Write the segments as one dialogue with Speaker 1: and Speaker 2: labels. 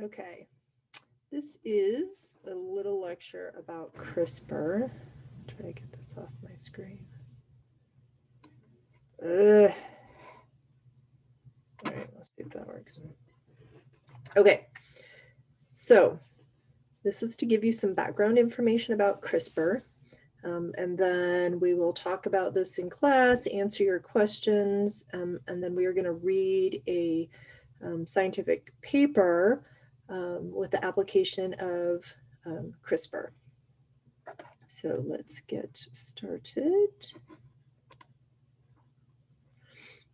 Speaker 1: Okay, this is a little lecture about CRISPR. Try to get this off my screen. All right, let's see if that works. Okay, so this is to give you some background information about CRISPR. And then we will talk about this in class, answer your questions, and then we are going to read a scientific paper with the application of CRISPR. So let's get started.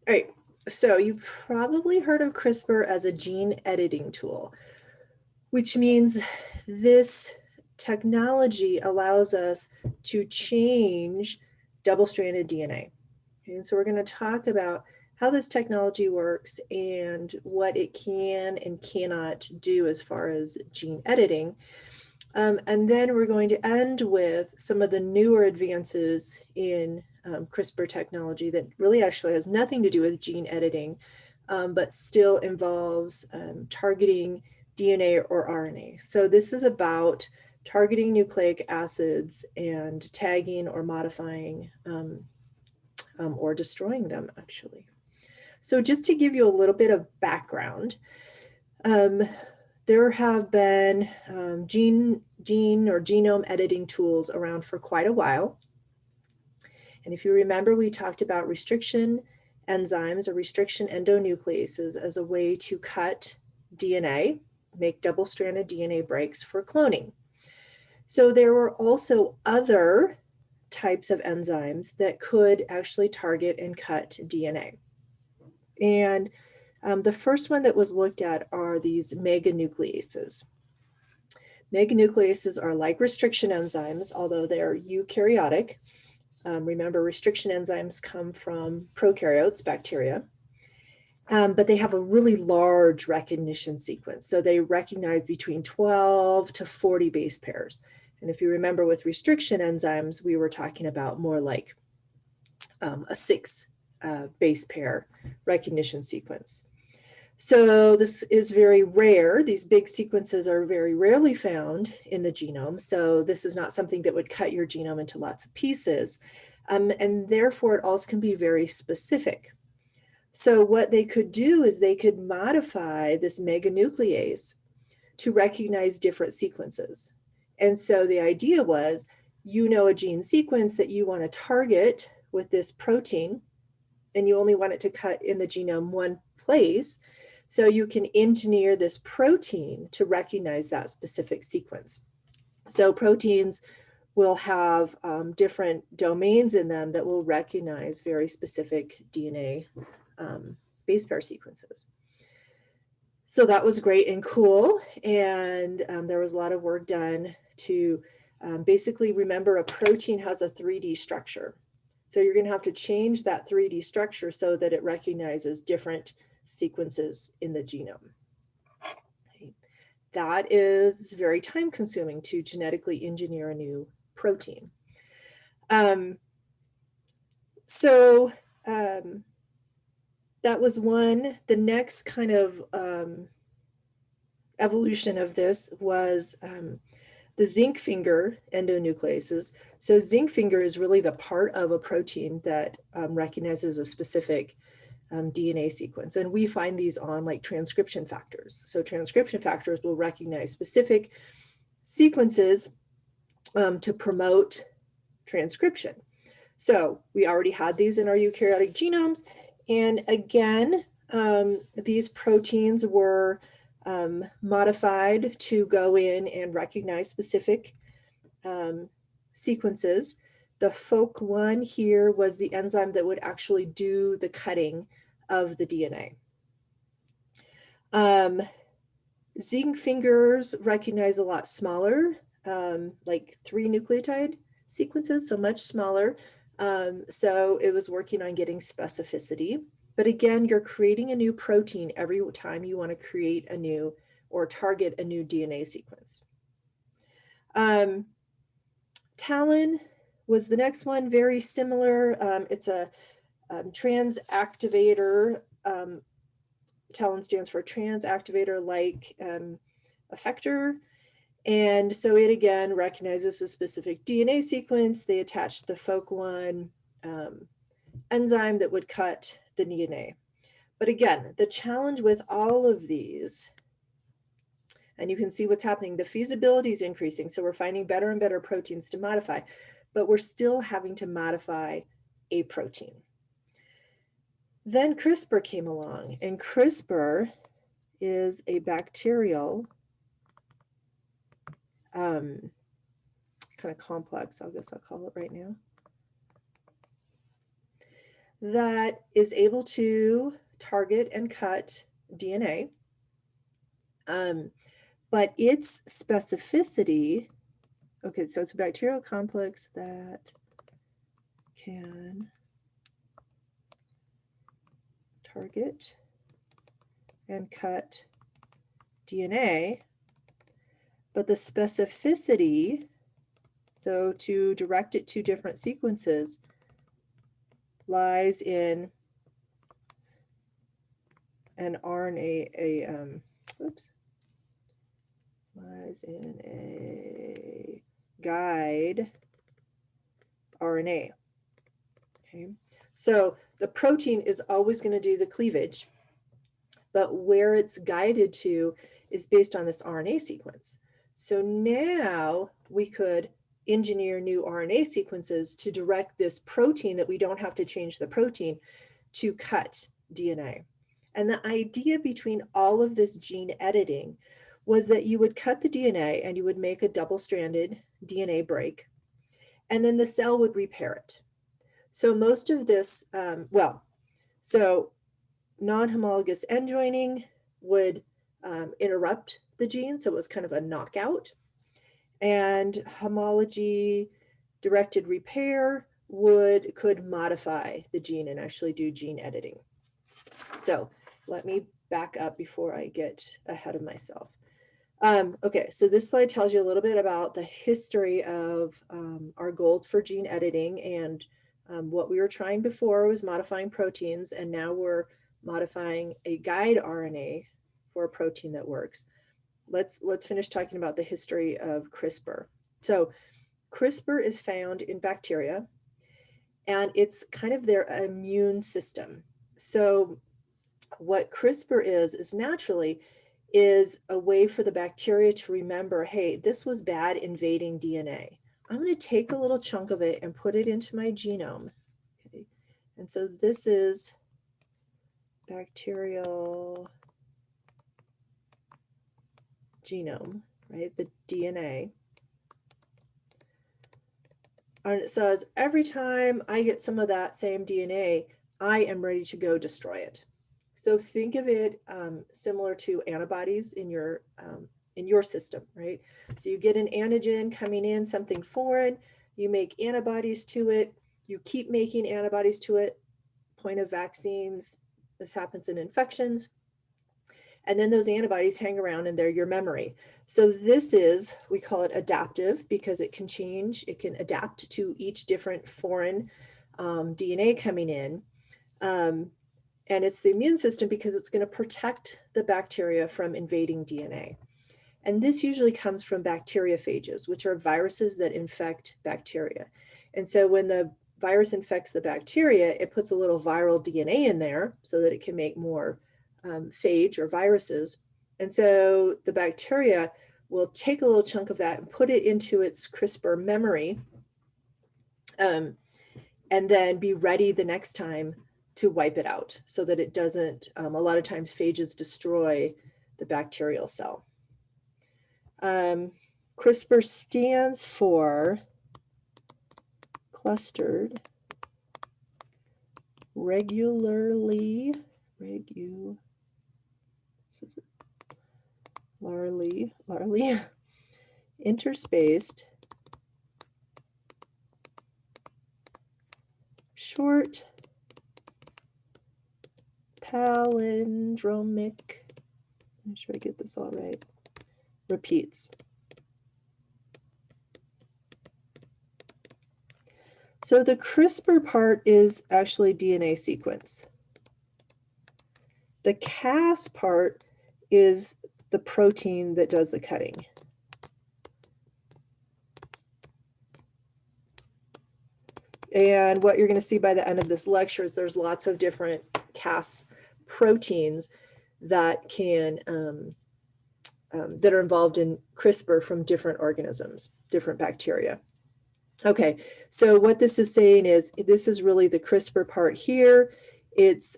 Speaker 1: All right, so you've probably heard of CRISPR as a gene editing tool, which means this technology allows us to change double-stranded DNA. Okay, and so we're going to talk about how this technology works and what it can and cannot do as far as gene editing. And then we're going to end with some of the newer advances in CRISPR technology that really actually has nothing to do with gene editing, but still involves targeting DNA or RNA. So this is about targeting nucleic acids and tagging or modifying or destroying them, actually. So just to give you a little bit of background, there have been gene or genome editing tools around for quite a while. And if you remember, we talked about restriction enzymes or restriction endonucleases as a way to cut DNA, make double-stranded DNA breaks for cloning. So there were also other types of enzymes that could actually target and cut DNA. And the first one that was looked at are these meganucleases. Meganucleases are like restriction enzymes, although they're eukaryotic. Remember, restriction enzymes come from prokaryotes, bacteria, but they have a really large recognition sequence. So they recognize between 12 to 40 base pairs. And if you remember with restriction enzymes, we were talking about more like a 6 base pair recognition sequence. So this is very rare. These big sequences are very rarely found in the genome. So this is not something that would cut your genome into lots of pieces. And therefore it also can be very specific. So what they could do is they could modify this meganuclease to recognize different sequences. And so the idea was, you know, a gene sequence that you want to target with this protein, and you only want it to cut in the genome one place. So you can engineer this protein to recognize that specific sequence. So proteins will have different domains in them that will recognize very specific DNA base pair sequences. So that was great and cool. And there was a lot of work done to basically remember a protein has a 3D structure. So you're going to have to change that 3D structure so that it recognizes different sequences in the genome. Okay. That is very time consuming to genetically engineer a new protein. That was one. The next kind of evolution of this was the zinc finger endonucleases. So zinc finger is really the part of a protein that recognizes a specific DNA sequence. And we find these on like transcription factors. So transcription factors will recognize specific sequences to promote transcription. So we already had these in our eukaryotic genomes. And again, these proteins were modified to go in and recognize specific sequences. The FOC1 here was the enzyme that would actually do the cutting of the DNA. Zinc fingers recognize a lot smaller, like 3 nucleotide sequences, so much smaller. So it was working on getting specificity. But again, you're creating a new protein every time you want to create a new or target a new DNA sequence. Talon was the next one, very similar. It's a transactivator. Talon stands for transactivator like effector. And so it again recognizes a specific DNA sequence. They attach the FOC1 enzyme that would cut the DNA. But again, the challenge with all of these, and you can see what's happening, the feasibility is increasing. So we're finding better and better proteins to modify, but we're still having to modify a protein. Then CRISPR came along, and CRISPR is a bacterial kind of complex, I guess I'll call it right now, that is able to target and cut DNA. But its specificity, okay, so it's a bacterial complex that can target and cut DNA, but the specificity, so to direct it to different sequences, lies in an RNA, lies in a guide RNA. Okay, so the protein is always going to do the cleavage, but where it's guided to is based on this RNA sequence. So now we could engineer new RNA sequences to direct this protein that we don't have to change the protein to cut DNA. And the idea between all of this gene editing was that you would cut the DNA and you would make a double-stranded DNA break, and then the cell would repair it. So most of this, so non-homologous end joining would interrupt the gene, so it was kind of a knockout. And homology-directed repair could modify the gene and actually do gene editing. So let me back up before I get ahead of myself. Okay, so this slide tells you a little bit about the history of our goals for gene editing, and what we were trying before was modifying proteins, and now we're modifying a guide RNA for a protein that works. Let's finish talking about the history of CRISPR. So CRISPR is found in bacteria, and it's kind of their immune system. So what CRISPR is naturally is a way for the bacteria to remember, hey, this was bad invading DNA. I'm going to take a little chunk of it and put it into my genome. Okay. And so this is bacterial genome, right? The DNA. And it says, every time I get some of that same DNA, I am ready to go destroy it. So think of it similar to antibodies in your system, right? So you get an antigen coming in, something foreign, you make antibodies to it, you keep making antibodies to it. Point of vaccines, this happens in infections. And then those antibodies hang around and they're your memory. So this is, we call it adaptive because it can change, it can adapt to each different foreign DNA coming in. And it's the immune system because it's going to protect the bacteria from invading DNA. And this usually comes from bacteriophages, which are viruses that infect bacteria. And so when the virus infects the bacteria, it puts a little viral DNA in there so that it can make more phage or viruses. And so the bacteria will take a little chunk of that and put it into its CRISPR memory, and then be ready the next time to wipe it out so that it doesn't, a lot of times phages destroy the bacterial cell. CRISPR stands for clustered regularly interspaced short palindromic, make sure I get this all right, repeats. So the CRISPR part is actually DNA sequence. The Cas part is the protein that does the cutting. And what you're going to see by the end of this lecture is there's lots of different Cas proteins that can that are involved in CRISPR from different organisms, different bacteria. Okay, so what this is saying is this is really the CRISPR part here. It's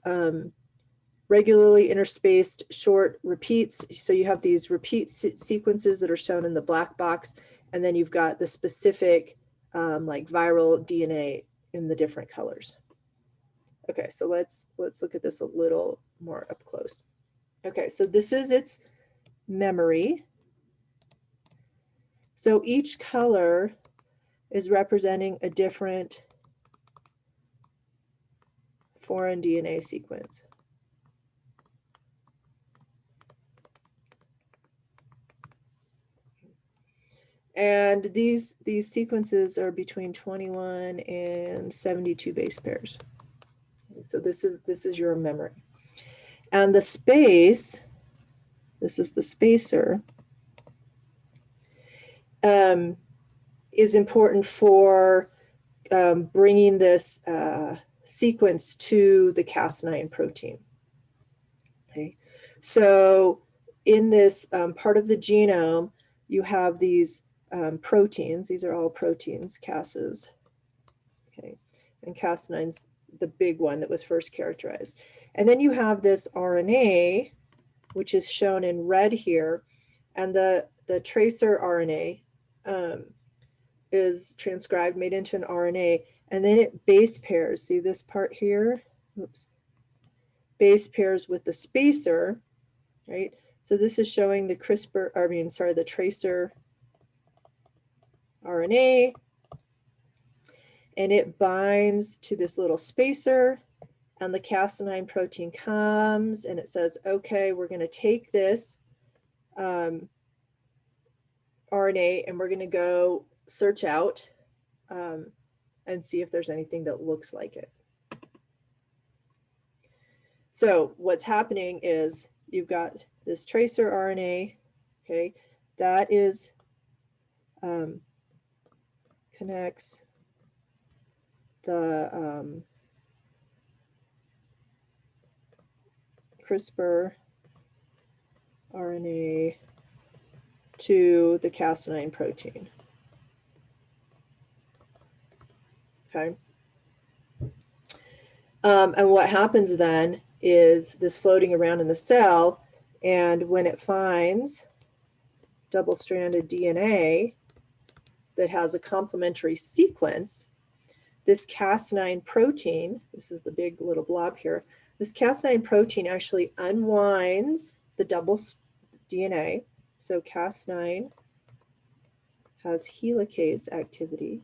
Speaker 1: regularly interspaced short repeats. So you have these repeat sequences that are shown in the black box, and then you've got the specific like viral DNA in the different colors. Okay, so let's look at this a little more up close. Okay, so this is its memory. So each color is representing a different foreign DNA sequence. And these sequences are between 21 and 72 base pairs. So this is your memory. And the space, this is the spacer, is important for bringing this sequence to the Cas9 protein. Okay, so in this part of the genome, you have these proteins. These are all proteins, Cases. Okay, and Cas9's the big one that was first characterized. And then you have this RNA, which is shown in red here, and the tracer RNA is transcribed, made into an RNA, and then it base pairs. See this part here? Oops. Base pairs with the spacer, right? So this is showing the the tracer RNA, and it binds to this little spacer, and the Cas9 protein comes and it says, okay, we're going to take this RNA and we're going to go search out and see if there's anything that looks like it. So what's happening is you've got this tracer RNA, okay, that is connects the CRISPR RNA to the Cas9 protein. Okay. And what happens then is this floating around in the cell, and when it finds double-stranded DNA that has a complementary sequence, this Cas9 protein, this is the big little blob here, this Cas9 protein actually unwinds the double DNA. So Cas9 has helicase activity.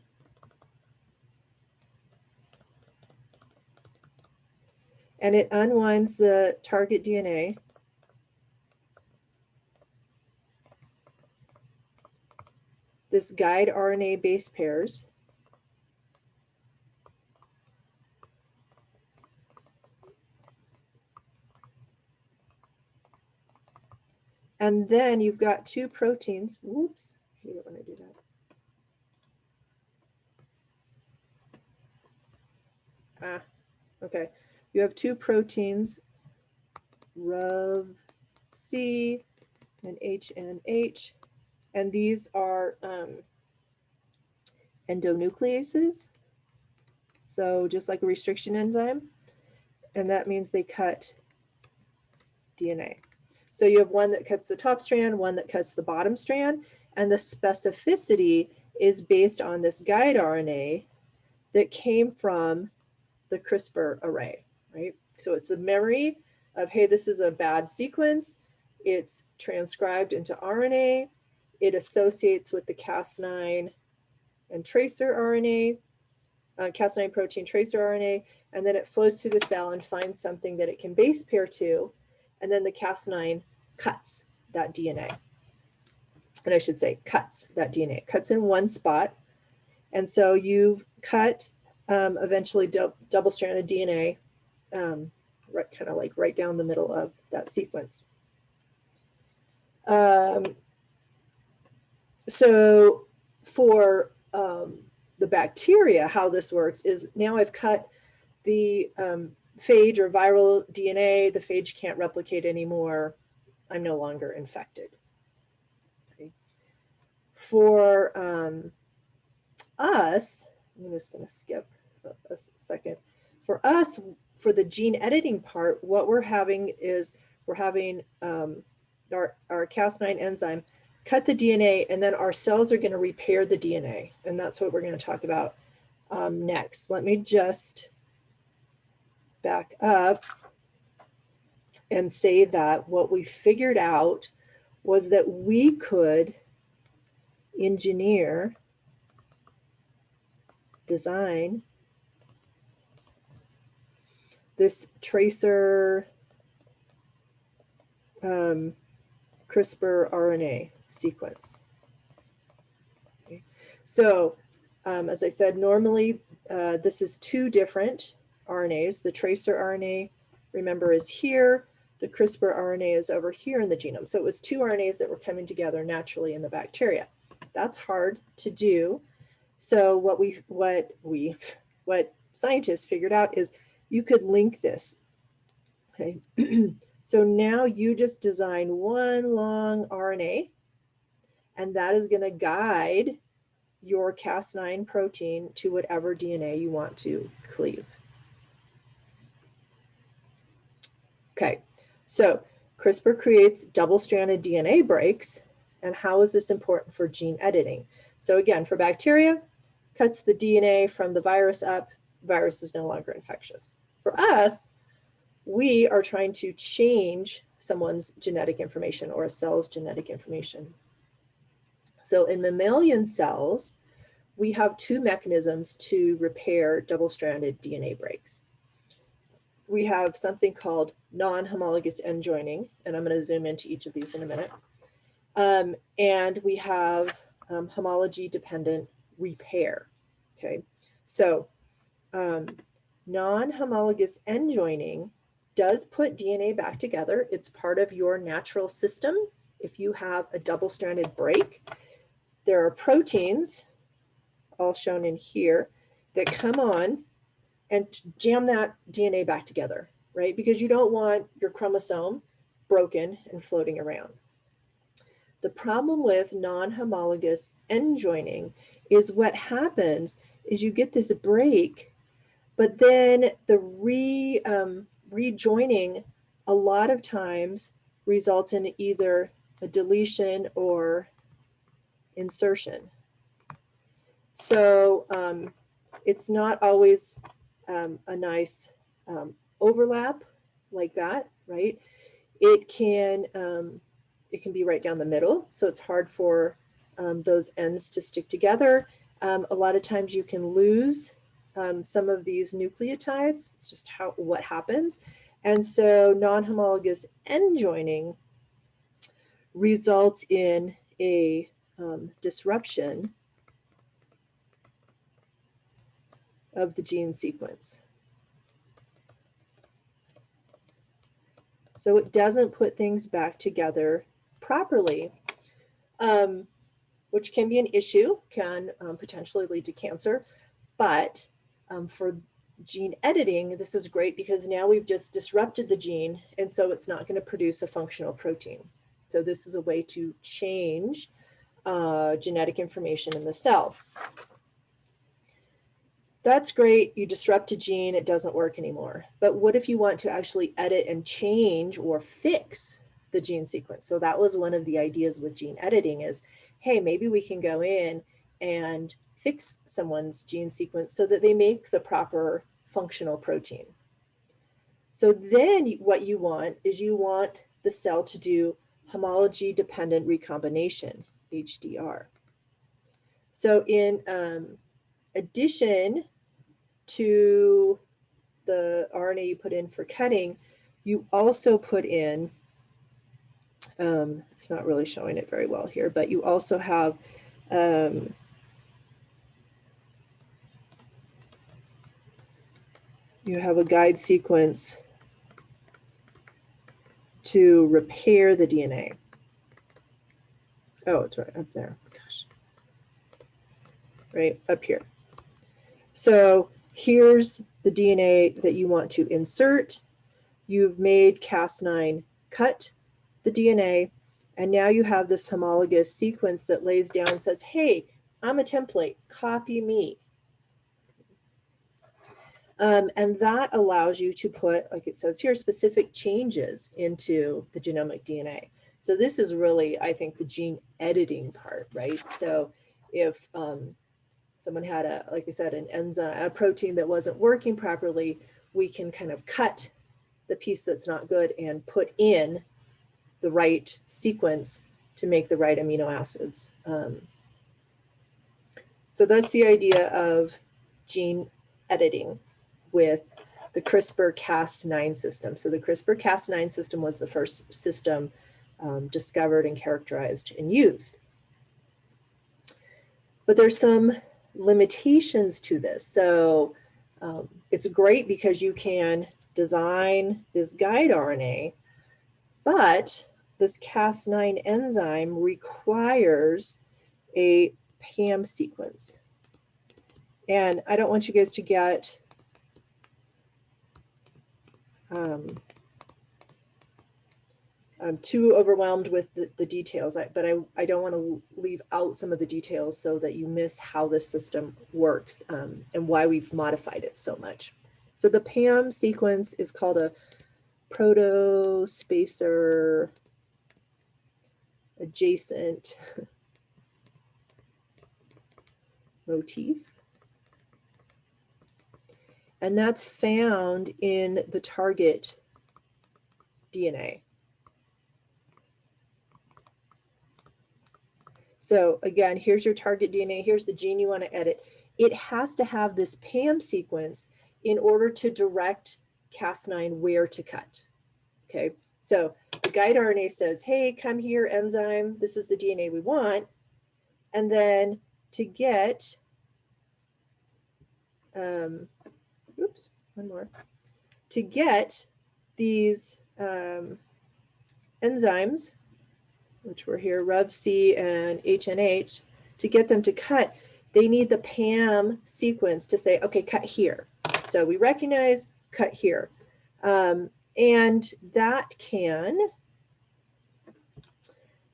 Speaker 1: And it unwinds the target DNA. This guide RNA base pairs. And then you've got two proteins. Whoops, you don't want to do that. Okay. You have two proteins, RUV-C and HNH, and these are endonucleases. So just like a restriction enzyme, and that means they cut DNA. So you have one that cuts the top strand, one that cuts the bottom strand, and the specificity is based on this guide RNA that came from the CRISPR array, right? So it's a memory of, hey, this is a bad sequence. It's transcribed into RNA. It associates with the Cas9 and tracer RNA, Cas9 protein tracer RNA, and then it flows through the cell and finds something that it can base pair to, and then the Cas9 cuts that DNA. And I should say cuts that DNA. It cuts in one spot. And so you've cut eventually double-stranded DNA, right, kind of like right down the middle of that sequence. So for the bacteria, how this works is now I've cut the phage or viral DNA. The phage can't replicate anymore. I'm no longer infected. Okay. For us, I'm just going to skip a second. For us, for the gene editing part, what we're having is we're having our Cas9 enzyme cut the DNA, and then our cells are going to repair the DNA. And that's what we're going to talk about next. Let me just back up and say that what we figured out was that we could engineer, design this tracer CRISPR RNA sequence. Okay. So as I said, normally this is two different RNAs. The tracer RNA, remember, is here. The CRISPR RNA is over here in the genome. So it was two RNAs that were coming together naturally in the bacteria. That's hard to do. So what scientists figured out is you could link this. Okay. So now you just design one long RNA, and that is going to guide your Cas9 protein to whatever DNA you want to cleave. Okay, so CRISPR creates double-stranded DNA breaks. And how is this important for gene editing? So again, for bacteria, cuts the DNA from the virus up, virus is no longer infectious. For us, we are trying to change someone's genetic information or a cell's genetic information. So in mammalian cells, we have two mechanisms to repair double-stranded DNA breaks. We have something called non-homologous end joining, and I'm going to zoom into each of these in a minute. And we have homology-dependent repair. Okay, so non-homologous end joining does put DNA back together. It's part of your natural system. If you have a double-stranded break, there are proteins, all shown in here, that come on and jam that DNA back together, right? Because you don't want your chromosome broken and floating around. The problem with non-homologous end joining is what happens is you get this break, but then the rejoining a lot of times results in either a deletion or insertion. So it's not always a nice overlap like that, right? It can be right down the middle, so it's hard for those ends to stick together. A lot of times you can lose some of these nucleotides. It's just what happens. And so non-homologous end joining results in a disruption of the gene sequence. So it doesn't put things back together properly, which can be an issue, can potentially lead to cancer. But for gene editing, this is great because now we've just disrupted the gene, and so it's not going to produce a functional protein. So this is a way to change genetic information in the cell. That's great. You disrupt a gene, it doesn't work anymore. But what if you want to actually edit and change or fix the gene sequence? So that was one of the ideas with gene editing is, hey, maybe we can go in and fix someone's gene sequence so that they make the proper functional protein. So then what you want is you want the cell to do homology-dependent recombination, HDR. So in addition to the RNA you put in for cutting, you also put in, it's not really showing it very well here, but you also have you have a guide sequence to repair the DNA. Oh, it's right up there. Gosh. Right up here. So here's the DNA that you want to insert. You've made Cas9 cut the DNA, and now you have this homologous sequence that lays down and says, hey, I'm a template, copy me. And that allows you to put, like it says here, specific changes into the genomic DNA. So this is really, I think, the gene editing part, right? So if someone had a, like I said, an enzyme, a protein that wasn't working properly, we can kind of cut the piece that's not good and put in the right sequence to make the right amino acids. So that's the idea of gene editing with the CRISPR Cas9 system. So the CRISPR Cas9 system was the first system discovered and characterized and used. But there's some limitations to this. So it's great because you can design this guide RNA, but this Cas9 enzyme requires a PAM sequence. And I don't want you guys to get I'm too overwhelmed with the details, but I don't want to leave out some of the details so that you miss how this system works and why we've modified it so much. So the PAM sequence is called a protospacer adjacent motif. And that's found in the target DNA. So again, here's your target DNA. Here's the gene you want to edit. It has to have this PAM sequence in order to direct Cas9 where to cut. Okay, so the guide RNA says, hey, come here, enzyme. This is the DNA we want. And then to get, oops, one more. To get these enzymes, which were here, RubC and HNH, to get them to cut, they need the PAM sequence to say, okay, cut here. So we recognize, cut here. And that can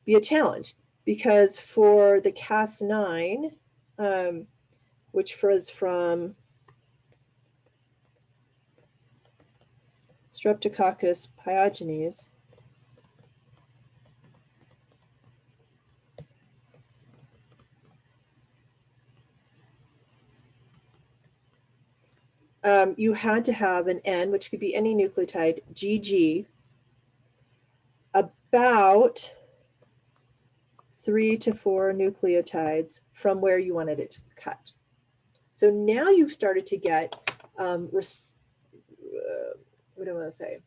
Speaker 1: be a challenge because for the Cas9, which was from Streptococcus pyogenes, you had to have an N, which could be any nucleotide, GG, about 3 to 4 nucleotides from where you wanted it to cut. So now you've started to get, what do I want to say?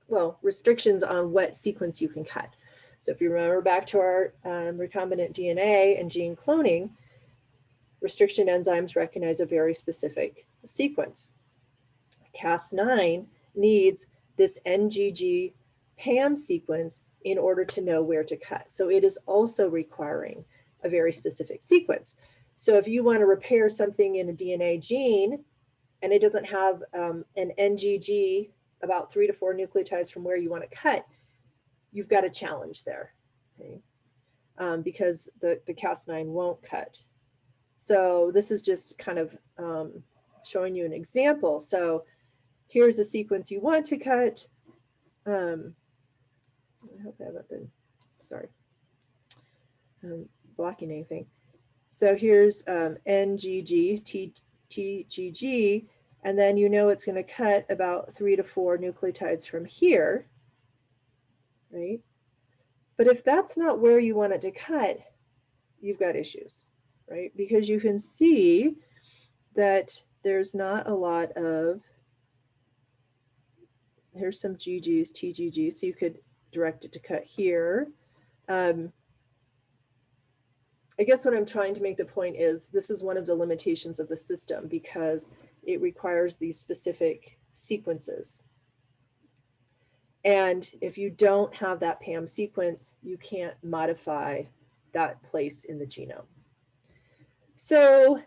Speaker 1: Well, restrictions on what sequence you can cut. So if you remember back to our recombinant DNA and gene cloning, restriction enzymes recognize a very specific sequence. Cas9 needs this NGG PAM sequence in order to know where to cut. So it is also requiring a very specific sequence. So if you want to repair something in a DNA gene and it doesn't have an NGG about 3 to 4 nucleotides from where you want to cut, you've got a challenge there, okay? Because the Cas9 won't cut. So this is just kind of showing you an example. So here's a sequence you want to cut. I hope I haven't been, sorry, blocking anything. So here's NGG, TGG, and then you know it's going to cut about 3 to 4 nucleotides from here, right? But if that's not where you want it to cut, you've got issues, right? Because you can see that there's not a lot of, here's some GGs, TGGs, so you could direct it to cut here. I guess what I'm trying to make the point is this is one of the limitations of the system because it requires these specific sequences. And if you don't have that PAM sequence, you can't modify that place in the genome. So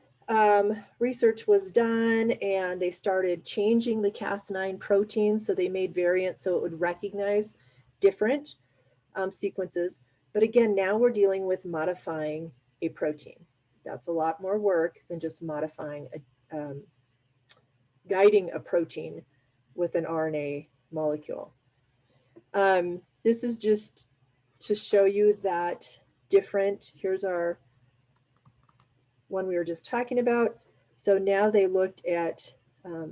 Speaker 1: research was done and they started changing the Cas9 protein. So they made variants so it would recognize different sequences. But again, now we're dealing with modifying a protein. That's a lot more work than just modifying, guiding a protein with an RNA molecule. This is just to show you that here's our one we were just talking about. So now they looked at,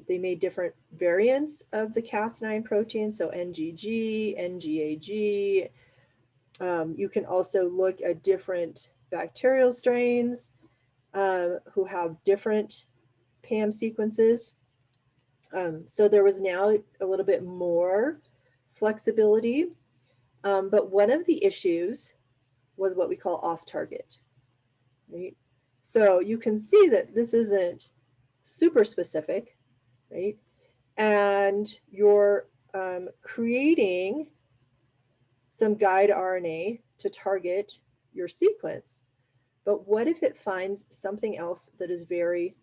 Speaker 1: they made different variants of the Cas9 protein, so NGG, NGAG. You can also look at different bacterial strains who have different PAM sequences. So there was now a little bit more flexibility, but one of the issues was what we call off-target, right? So you can see that this isn't super specific, right? And you're creating some guide RNA to target your sequence. But what if it finds something else that is very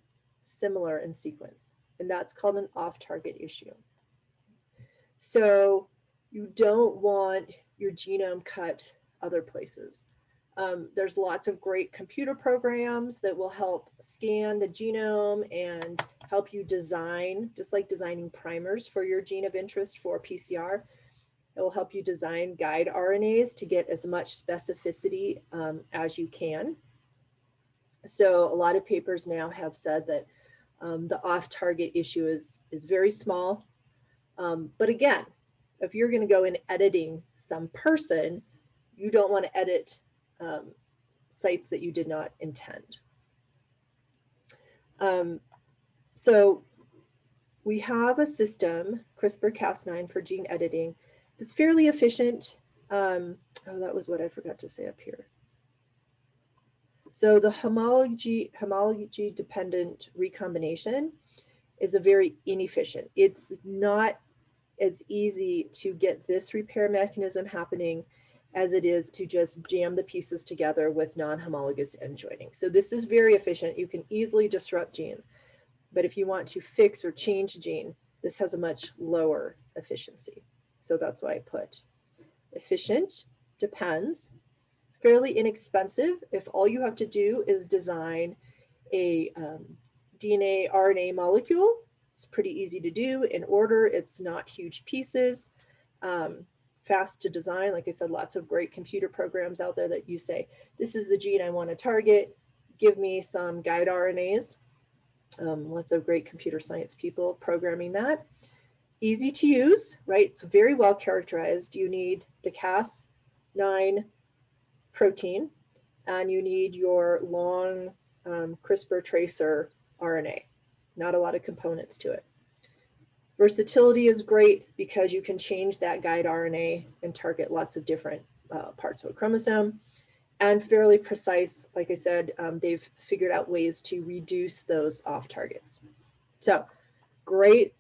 Speaker 1: similar in sequence? And that's called an off-target issue. So you don't want your genome cut other places. There's lots of great computer programs that will help scan the genome and help you design, just like designing primers for your gene of interest for PCR. It will help you design guide RNAs to get as much specificity as you can. So a lot of papers now have said that the off-target issue is very small. But again, if you're going to go in editing some person, you don't want to edit sites that you did not intend. So we have a system, CRISPR Cas9 for gene editing, that's fairly efficient. Oh, that was what I forgot to say up here. So the homology dependent recombination is a very inefficient. It's not as easy to get this repair mechanism happening as it is to just jam the pieces together with non-homologous end joining. So this is very efficient. You can easily disrupt genes. But if you want to fix or change a gene, this has a much lower efficiency. So that's why I put efficient, depends, fairly inexpensive if all you have to do is design a DNA RNA molecule. It's pretty easy to do in order. It's not huge pieces, fast to design. Like I said, lots of great computer programs out there that you say, this is the gene I want to target. Give me some guide RNAs. Lots of great computer science people programming that. Easy to use, right? It's very well characterized. You need the Cas9 protein, and you need your long CRISPR tracer RNA. Not a lot of components to it. Versatility is great because you can change that guide RNA and target lots of different parts of a chromosome. And fairly precise, like I said, they've figured out ways to reduce those off targets. So great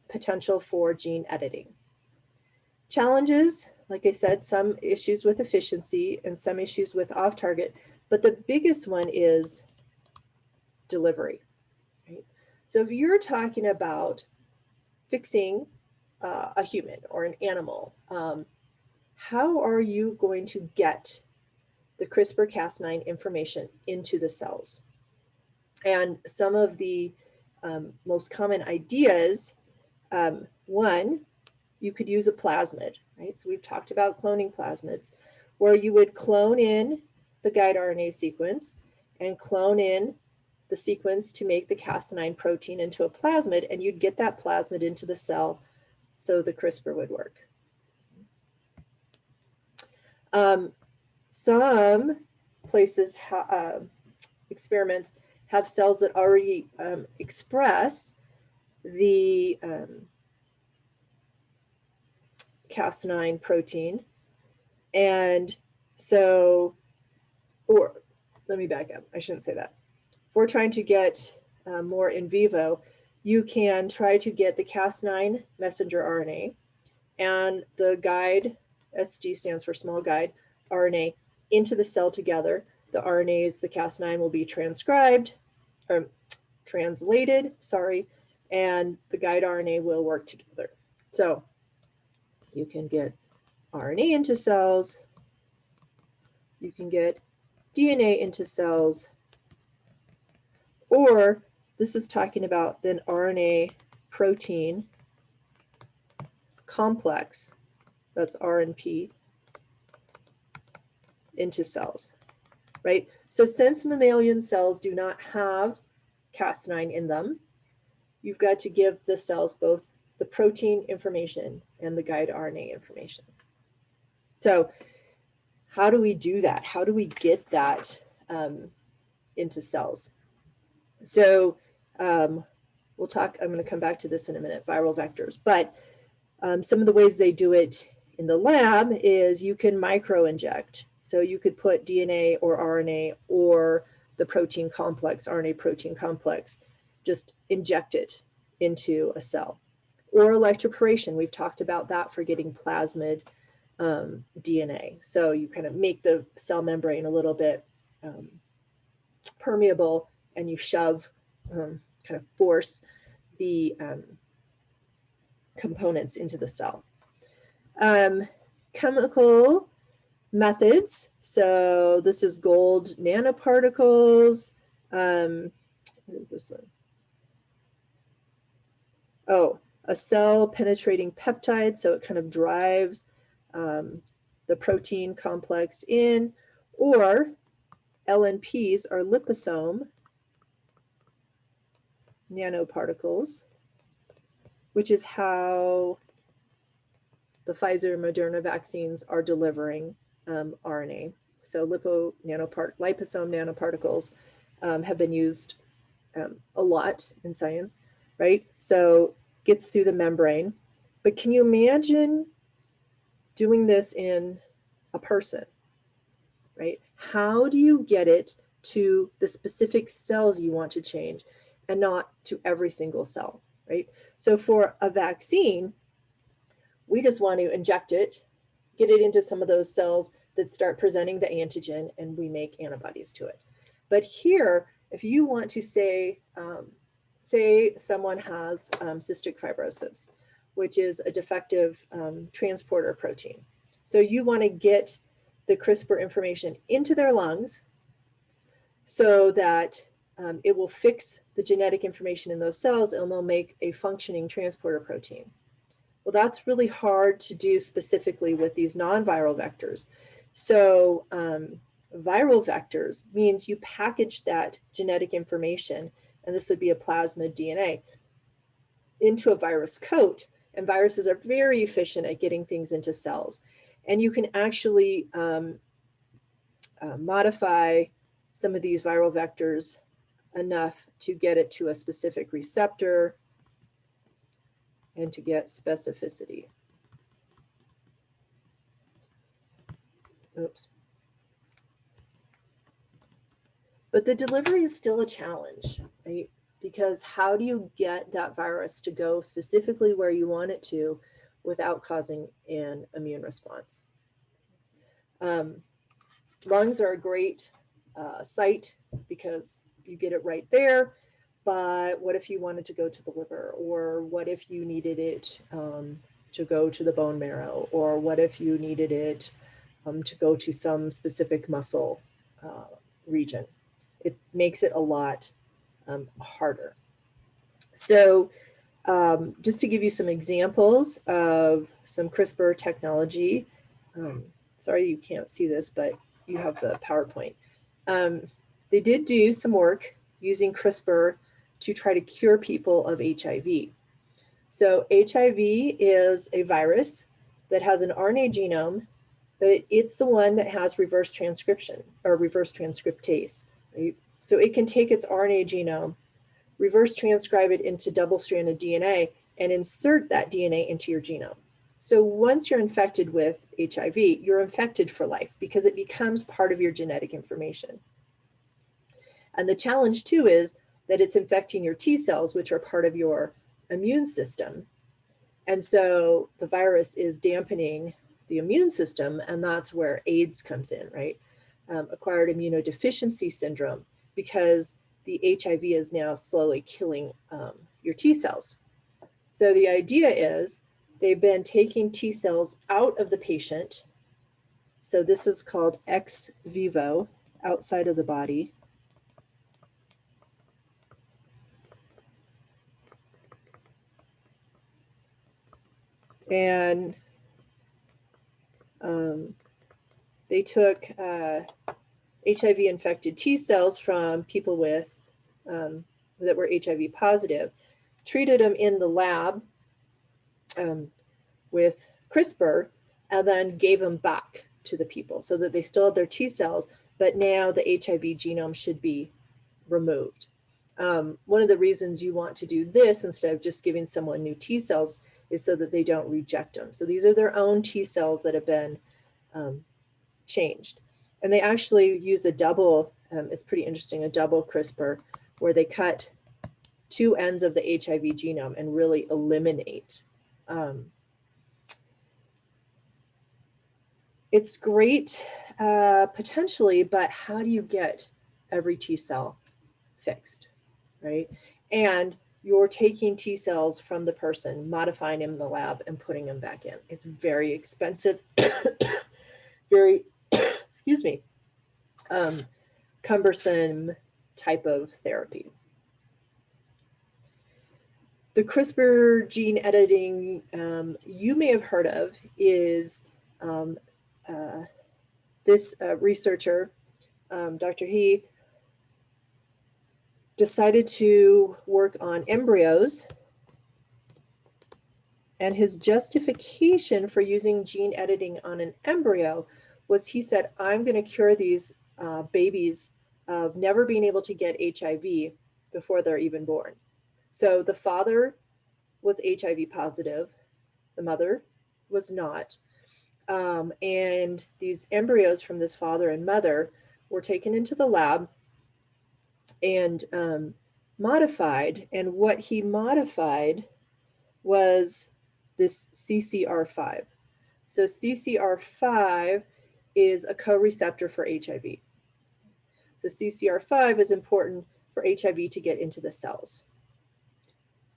Speaker 1: potential for gene editing. Challenges, like I said, some issues with efficiency and some issues with off target, but the biggest one is delivery. Right? So if you're talking about fixing a human or an animal, how are you going to get the CRISPR Cas9 information into the cells? And some of the most common ideas, one, you could use a plasmid, right? So we've talked about cloning plasmids, where you would clone in the guide RNA sequence and clone in the sequence to make the Cas9 protein into a plasmid, and you'd get that plasmid into the cell so the CRISPR would work. Some places, experiments have cells that already express the Cas9 protein. And so, or let me back up, I shouldn't say that. If we're trying to get more in vivo, you can try to get the Cas9 messenger RNA, and the guide, SG stands for small guide, RNA, into the cell together. The RNAs, the Cas9 will be transcribed, or translated, and the guide RNA will work together. So you can get RNA into cells, you can get DNA into cells, or this is talking about an RNA protein complex, that's RNP, into cells, right? So since mammalian cells do not have Cas9 in them, you've got to give the cells both the protein information and the guide RNA information. So how do we do that? How do we get that into cells? So we'll talk, I'm going to come back to this in a minute, viral vectors, but some of the ways they do it in the lab is you can microinject. So you could put DNA or RNA or the protein complex, RNA protein complex, just inject it into a cell. Or electroporation, we've talked about that for getting plasmid DNA. So you kind of make the cell membrane a little bit permeable, and you shove, kind of force the components into the cell. Chemical methods. So this is gold nanoparticles. What is this one? Oh, a cell penetrating peptide. So it kind of drives the protein complex in, or LNPs are liposome nanoparticles, which is how the Pfizer and Moderna vaccines are delivering RNA. So liposome nanoparticles have been used a lot in science, right? So gets through the membrane. But can you imagine doing this in a person, right? How do you get it to the specific cells you want to change and not to every single cell, right? So for a vaccine, we just want to inject it, get it into some of those cells that start presenting the antigen, and we make antibodies to it. But here, if you want to say someone has cystic fibrosis, which is a defective transporter protein. So you want to get the CRISPR information into their lungs so that it will fix the genetic information in those cells, and they'll make a functioning transporter protein. Well, that's really hard to do specifically with these non-viral vectors. So viral vectors means you package that genetic information, and this would be a plasmid DNA, into a virus coat. And viruses are very efficient at getting things into cells. And you can actually modify some of these viral vectors enough to get it to a specific receptor and to get specificity. Oops. But the delivery is still a challenge, right? Because how do you get that virus to go specifically where you want it to without causing an immune response? Lungs are a great site because you get it right there. But what if you wanted to go to the liver? Or what if you needed it to go to the bone marrow? Or what if you needed it to go to some specific muscle region? It makes it a lot harder. So just to give you some examples of some CRISPR technology, sorry you can't see this, but you have the PowerPoint. They did do some work using CRISPR to try to cure people of HIV. So HIV is a virus that has an RNA genome, but it's the one that has reverse transcription or reverse transcriptase, right? So it can take its RNA genome, reverse transcribe it into double-stranded DNA, and insert that DNA into your genome. So once you're infected with HIV, you're infected for life because it becomes part of your genetic information. And the challenge too is that it's infecting your T cells, which are part of your immune system. And so the virus is dampening the immune system, and that's where AIDS comes in, right? Acquired immunodeficiency syndrome, because the HIV is now slowly killing your T cells. So the idea is they've been taking T cells out of the patient. So this is called ex vivo, outside of the body. And they took HIV infected T cells from people with that were HIV positive, treated them in the lab with CRISPR, and then gave them back to the people so that they still had their T cells, but now the HIV genome should be removed. One of the reasons you want to do this instead of just giving someone new T cells is so that they don't reject them. So these are their own T cells that have been changed. And they actually use a double, it's pretty interesting, a double CRISPR, where they cut two ends of the HIV genome and really eliminate. It's great potentially, but how do you get every T cell fixed, right? And you're taking T cells from the person, modifying them in the lab and putting them back in. It's very expensive, very, excuse me, cumbersome type of therapy. The CRISPR gene editing you may have heard of is this researcher, Dr. He, decided to work on embryos, and his justification for using gene editing on an embryo was he said, I'm going to cure these babies of never being able to get HIV before they're even born. So the father was HIV positive, the mother was not. And these embryos from this father and mother were taken into the lab and modified. And what he modified was this CCR5. So CCR5 is a co-receptor for HIV. So CCR5 is important for HIV to get into the cells.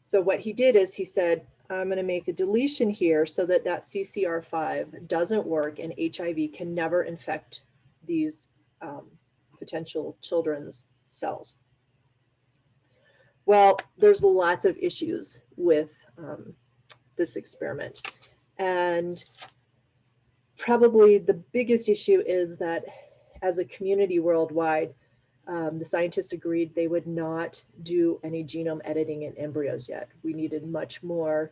Speaker 1: So what he did is he said, I'm going to make a deletion here so that that CCR5 doesn't work and HIV can never infect these potential children's cells. Well, there's lots of issues with this experiment. And probably the biggest issue is that as a community worldwide, the scientists agreed they would not do any genome editing in embryos yet. We needed much more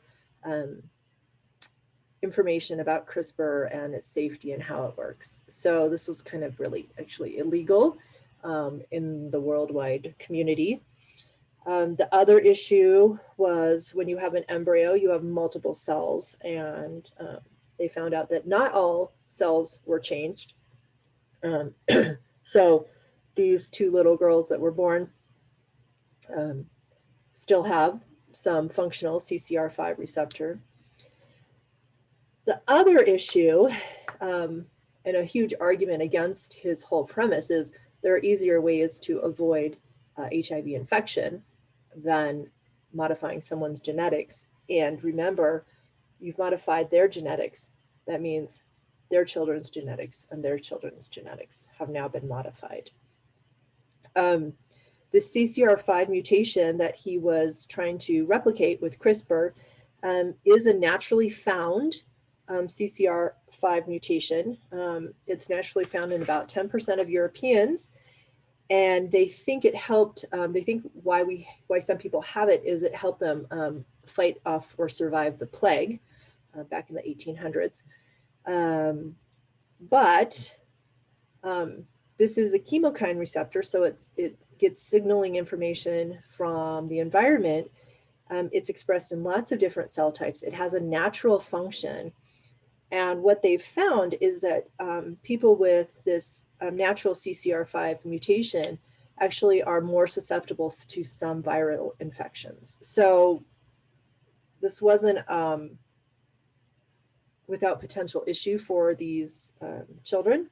Speaker 1: information about CRISPR and its safety and how it works. So this was kind of really actually illegal in the worldwide community. The other issue was when you have an embryo, you have multiple cells, and they found out that not all cells were changed. So these two little girls that were born still have some functional CCR5 receptor. The other issue, and a huge argument against his whole premise, is there are easier ways to avoid HIV infection than modifying someone's genetics. And remember, you've modified their genetics. That means their children's genetics and their children's genetics have now been modified. The CCR5 mutation that he was trying to replicate with CRISPR is a naturally found CCR5 mutation. It's naturally found in about 10% of Europeans. And they think it helped, they think why some people have it is it helped them fight off or survive the plague back in the 1800s. But this is a chemokine receptor, so it gets signaling information from the environment. It's expressed in lots of different cell types. It has a natural function. And what they've found is that people with this natural CCR5 mutation actually are more susceptible to some viral infections. So this wasn't without potential issue for these children.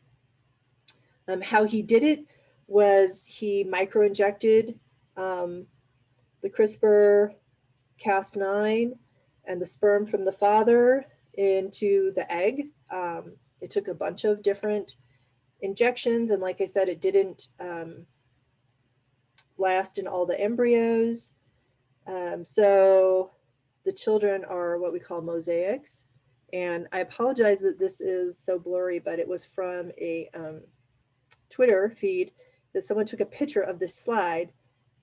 Speaker 1: How he did it was he microinjected the CRISPR Cas9 and the sperm from the father into the egg. It took a bunch of different injections, and like I said, it didn't last in all the embryos. So the children are what we call mosaics. And I apologize that this is so blurry, but it was from a Twitter feed that someone took a picture of this slide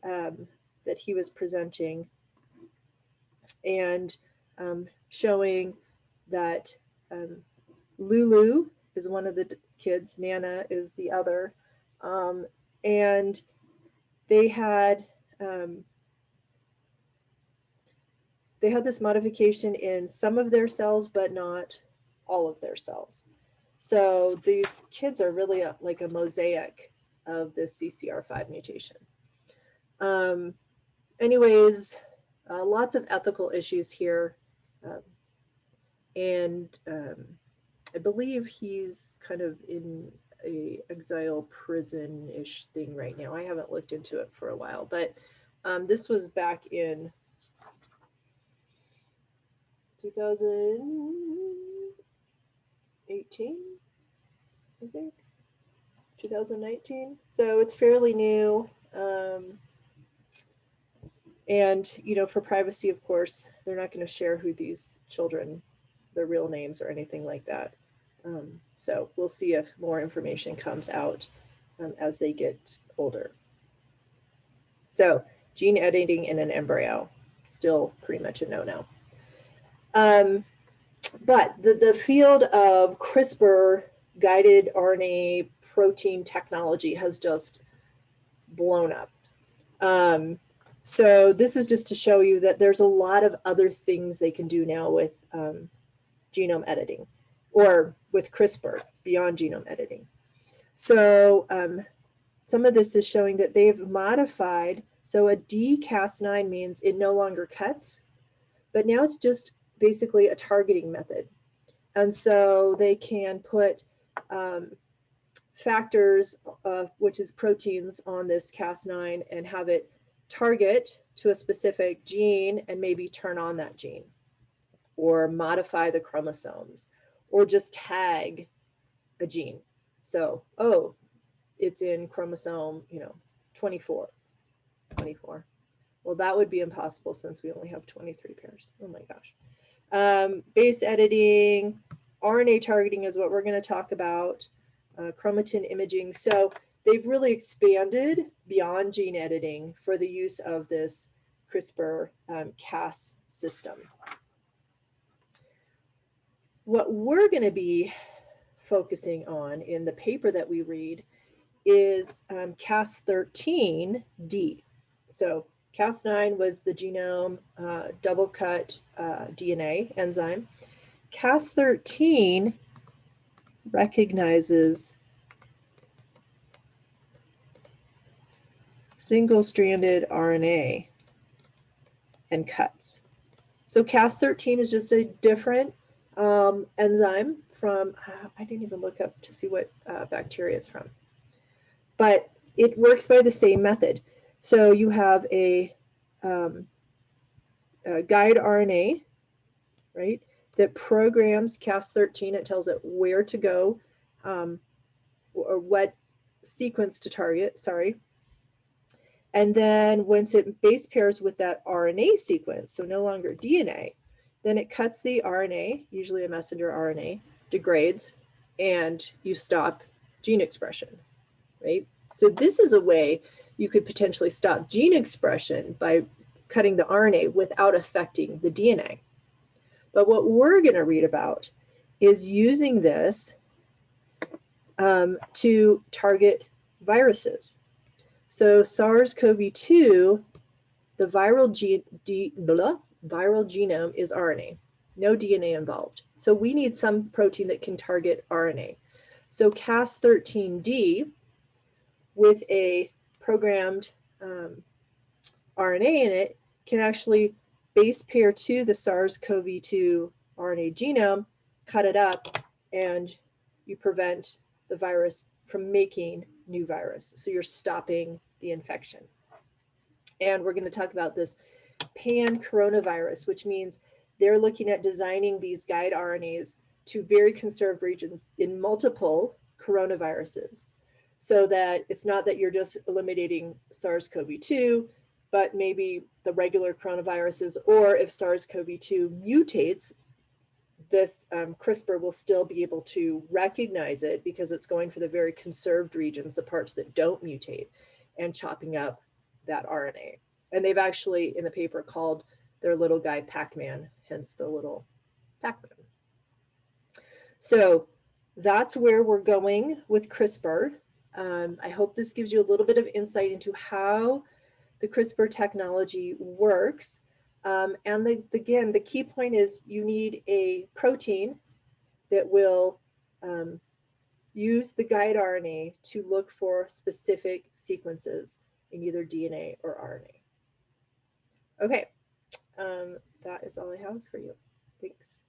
Speaker 1: that he was presenting and showing that Lulu is one of the kids, Nana is the other, and they had this modification in some of their cells, but not all of their cells. So these kids are really like a mosaic of this CCR5 mutation. Anyways, lots of ethical issues here. And I believe he's kind of in a exile prison-ish thing right now. I haven't looked into it for a while, but this was back in 2018, I think, 2019. So it's fairly new. And, you know, for privacy, of course, they're not going to share who these children, their real names or anything like that. So we'll see if more information comes out as they get older. So gene editing in an embryo, still pretty much a no-no. But the field of CRISPR guided RNA protein technology has just blown up. So this is just to show you that there's a lot of other things they can do now with genome editing, or with CRISPR beyond genome editing. So some of this is showing that they've modified, so a dCas9 means it no longer cuts, but now it's just basically a targeting method. And so they can put factors, which is proteins, on this Cas9 and have it target to a specific gene and maybe turn on that gene, or modify the chromosomes, or just tag a gene. So, oh, it's in chromosome, 24. Well, that would be impossible since we only have 23 pairs. Oh my gosh. Base editing, RNA targeting is what we're going to talk about, chromatin imaging. So they've really expanded beyond gene editing for the use of this CRISPR Cas system. What we're going to be focusing on in the paper that we read is Cas13D. So Cas9 was the genome double cut DNA enzyme. Cas13 recognizes single-stranded RNA and cuts. So Cas13 is just a different enzyme from, I didn't even look up to see what bacteria it's from, but it works by the same method. So you have a guide RNA, right, that programs Cas13. It tells it where to go, or what sequence to target, sorry. And then once it base pairs with that RNA sequence, so no longer DNA, then it cuts the RNA, usually a messenger RNA, degrades, and you stop gene expression, right? So this is a way you could potentially stop gene expression by cutting the RNA without affecting the DNA. But what we're going to read about is using this to target viruses. So SARS-CoV-2, the viral genome is RNA, no DNA involved. So we need some protein that can target RNA. So Cas13D with a programmed RNA in it can actually base pair to the SARS-CoV-2 RNA genome cut it up and you prevent the virus from making new virus. So you're stopping the infection. And we're going to talk about this pan coronavirus, which means they're looking at designing these guide RNAs to very conserved regions in multiple coronaviruses, so that it's not that you're just eliminating SARS-CoV-2, but maybe the regular coronaviruses, or if SARS-CoV-2 mutates, this CRISPR will still be able to recognize it because it's going for the very conserved regions, the parts that don't mutate, and chopping up that RNA. And they've actually, in the paper, called their little guy Pac-Man, hence the little Pac-Man. So that's where we're going with CRISPR. I hope this gives you a little bit of insight into how the CRISPR technology works. And again, the key point is you need a protein that will use the guide RNA to look for specific sequences in either DNA or RNA. Okay, that is all I have for you. Thanks.